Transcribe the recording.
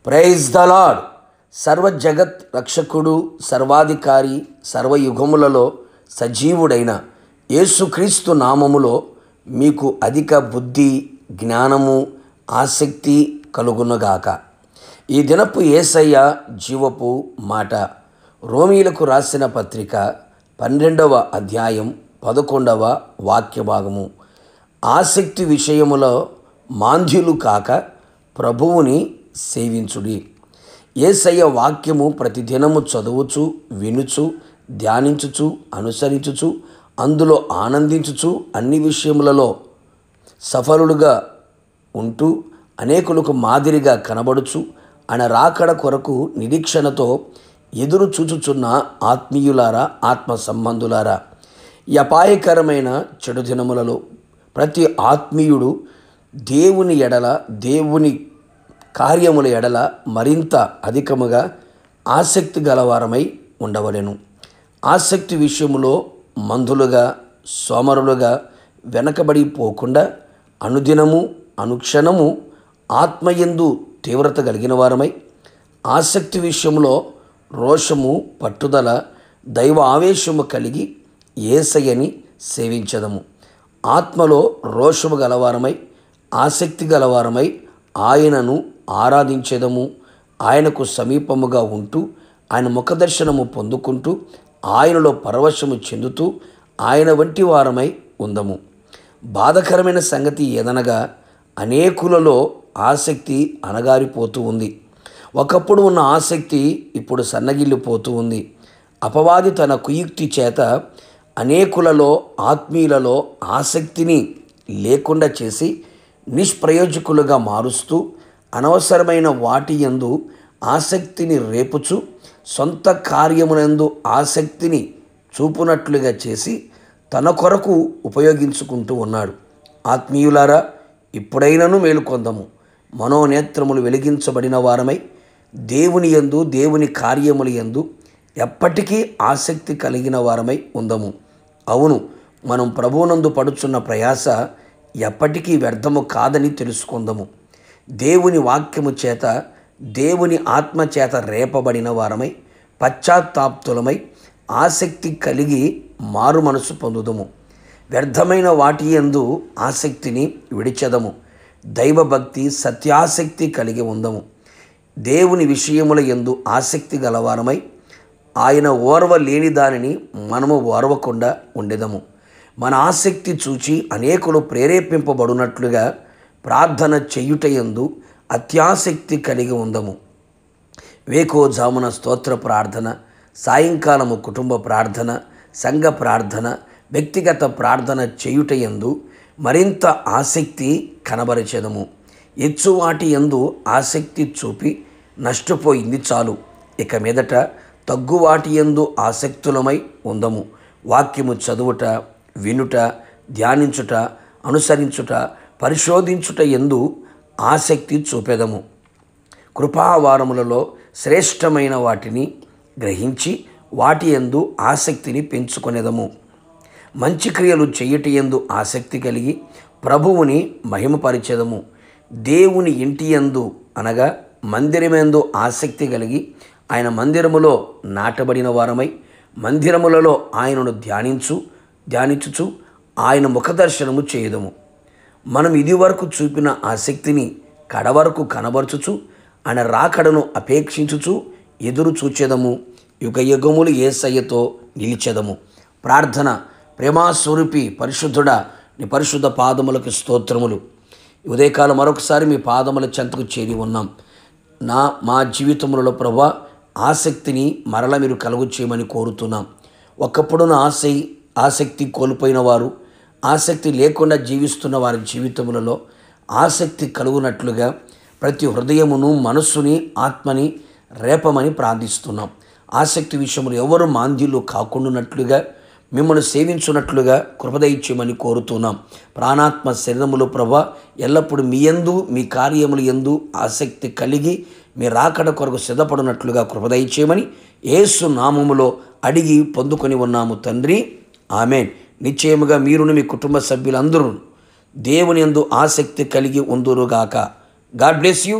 Praise the lord. సర్వ జగత్ రక్షకుడు, సర్వాధికారి, సర్వయుగములలో సజీవుడైన యేసుక్రీస్తు నామములో మీకు అధిక బుద్ధి, జ్ఞానము, ఆసక్తి కలుగునుగాక. ఈ దినపు యేసయ్య జీవపు మాట. రోమీలకు రాసిన పత్రిక 12వ అధ్యాయం 11వ వాక్య భాగము. ఆసక్తి విషయములో మాంద్యులు కాక ప్రభువుని సేవించుడి. యేసయ్య వాక్యము ప్రతిదినము చదువుచు, వినుచు, ధ్యానించుచు, అనుసరించుచు, అందులో ఆనందించుచు, అన్ని విషయములలో సఫలుడుగా ఉంటూ అనేకులకు మాదిరిగా కనబడుచు, ఆయన రాకడ కొరకు నిరీక్షణతో ఎదురు చూచుచున్న ఆత్మీయులారా, ఆత్మ సంబంధులారా, ఈ అపాయకరమైన చెడు దినములలో ప్రతి ఆత్మీయుడు దేవుని ఎడల, దేవుని కార్యముల ఎడల మరింత అధికముగా ఆసక్తి గలవారమై ఉండవలెను. ఆసక్తి విషయములో మందులుగా, సోమరులుగా వెనకబడిపోకుండా అనుదినము, అనుక్షణము ఆత్మయందు తీవ్రత కలిగిన వారమై, ఆసక్తి విషయంలో రోషము, పట్టుదల, దైవ ఆవేశము కలిగి యేసయ్యని సేవించదము. ఆత్మలో రోషము గలవారమై, ఆసక్తి గలవారమై ఆయనను ఆరాధించేదము. ఆయనకు సమీపముగా ఉంటూ, ఆయన ముఖదర్శనము పొందుకుంటూ, ఆయనలో పరవశము చెందుతూ ఆయన వంటి వారమై ఉందము. బాధకరమైన సంగతి ఏదనగా అనేకులలో ఆసక్తి అణగారిపోతూ ఉంది. ఒకప్పుడు ఉన్న ఆసక్తి ఇప్పుడు సన్నగిల్లిపోతూ ఉంది. అపవాది తన కుయుక్తి చేత అనేకులలో, ఆత్మీయులలో ఆసక్తిని లేకుండా చేసి నిష్ప్రయోజకులుగా మారుస్తూ, అనవసరమైన వాటి యందు ఆసక్తిని రేపుచు, సొంత కార్యమునందు ఆసక్తిని చూపునట్లుగా చేసి తన కొరకు ఉపయోగించుకుంటూ ఉన్నాడు. ఆత్మీయులారా, ఇప్పుడైనను మేలుకొందము. మనోనేత్రములు వెలిగించబడిన వారమై దేవుని యందు, దేవుని కార్యముల యందు ఎప్పటికీ ఆసక్తి కలిగిన వారమై ఉందము. అవును, మనం ప్రభువునందు పడుచున్న ప్రయాస ఎప్పటికీ వ్యర్థము కాదని తెలుసుకుందాము. దేవుని వాక్యము చేత, దేవుని ఆత్మ చేత రేపబడిన వారమై, పశ్చాత్తాప్తులమై, ఆసక్తి కలిగి మారు మనసు పొందుదము. వ్యర్థమైన వాటి యందు ఆసక్తిని విడిచెదము. దైవభక్తి, సత్యాసక్తి కలిగి ఉందము. దేవుని విషయముల యందు ఆసక్తి గలవారమై, ఆయన ఓర్వ లేని దానిని మనము ఓర్వకుండా ఉండేదము. మన ఆసక్తి చూచి అనేకులు ప్రేరేపింపబడినట్లుగా ప్రార్థన చేయుటయందు అత్యాసక్తి కలిగి ఉందము. వేకోజామున స్తోత్ర ప్రార్థన, సాయంకాలము కుటుంబ ప్రార్థన, సంఘ ప్రార్థన, వ్యక్తిగత ప్రార్థన చేయుటయందు మరింత ఆసక్తి కనబరిచెదము. ఎచ్చువాటి యందు ఆసక్తి చూపి నష్టపోయింది చాలు. ఇక మీదట తగ్గువాటి యందు ఆసక్తులమై ఉందము. వాక్యము చదువుట, వినుట, ధ్యానించుట, అనుసరించుట, పరిశోధించుట యందు ఆసక్తి చూపెదము. కృపావారములలో శ్రేష్టమైన వాటిని గ్రహించి వాటి యందు ఆసక్తిని పెంచుకొనేదము. మంచి క్రియలు చేయుట యందు ఆసక్తి కలిగి ప్రభువుని మహిమపరిచెదము. దేవుని ఇంటి యందు అనగా మందిరమందు ఆసక్తి కలిగి ఆయన మందిరములో నాటబడిన వారమై, మందిరములలో ఆయనను ధ్యానించుచు ఆయన ముఖదర్శనము చేయుదము. మనం ఇదివరకు చూపిన ఆసక్తిని కడవరకు కనబరచుచు, ఆయన రాకడను అపేక్షించుచు ఎదురు చూచెదము. యుగ యుగములు యేసయ్యతో నిలిచెదము. ప్రార్థన. ప్రేమాస్వరూపి పరిశుద్ధుడా, నీ పరిశుద్ధ పాదములకు స్తోత్రములు. ఉదయకాలం మరొకసారి మీ పాదముల చెంతకు చేరి ఉన్నాం. మా జీవితములలో ప్రభా ఆసక్తిని మరల మీరు కలుగు చేయమని కోరుతున్నాం. ఒకప్పుడున్న ఆసక్తి కోల్పోయిన వారు, ఆసక్తి లేకుండా జీవిస్తున్న వారి జీవితములలో ఆసక్తి కలుగునట్లుగా ప్రతి హృదయమును, మనస్సుని, ఆత్మని రేపమని ప్రార్థిస్తున్నాం. ఆసక్తి విషయంలో ఎవరు మాంద్యులు కాకుండానట్లుగా, మిమ్మల్ని సేవించున్నట్లుగా కృపదయిచ్యమని కోరుతున్నాం. ప్రాణాత్మ శరీరములు ప్రభా ఎల్లప్పుడూ మీ యందు, మీ కార్యముల యందు ఆసక్తి కలిగి మీ రాకడ కొరకు సిద్ధపడినట్లుగా కృపదయిచ్యమని యేసు నామములో అడిగి పొందుకొని ఉన్నాము తండ్రి. ఆమేన్. నిశ్చయముగా మీరును మీ కుటుంబ సభ్యులందరూ దేవుని యందు ఆసక్తి కలిగి ఉందురుగాక. God bless you.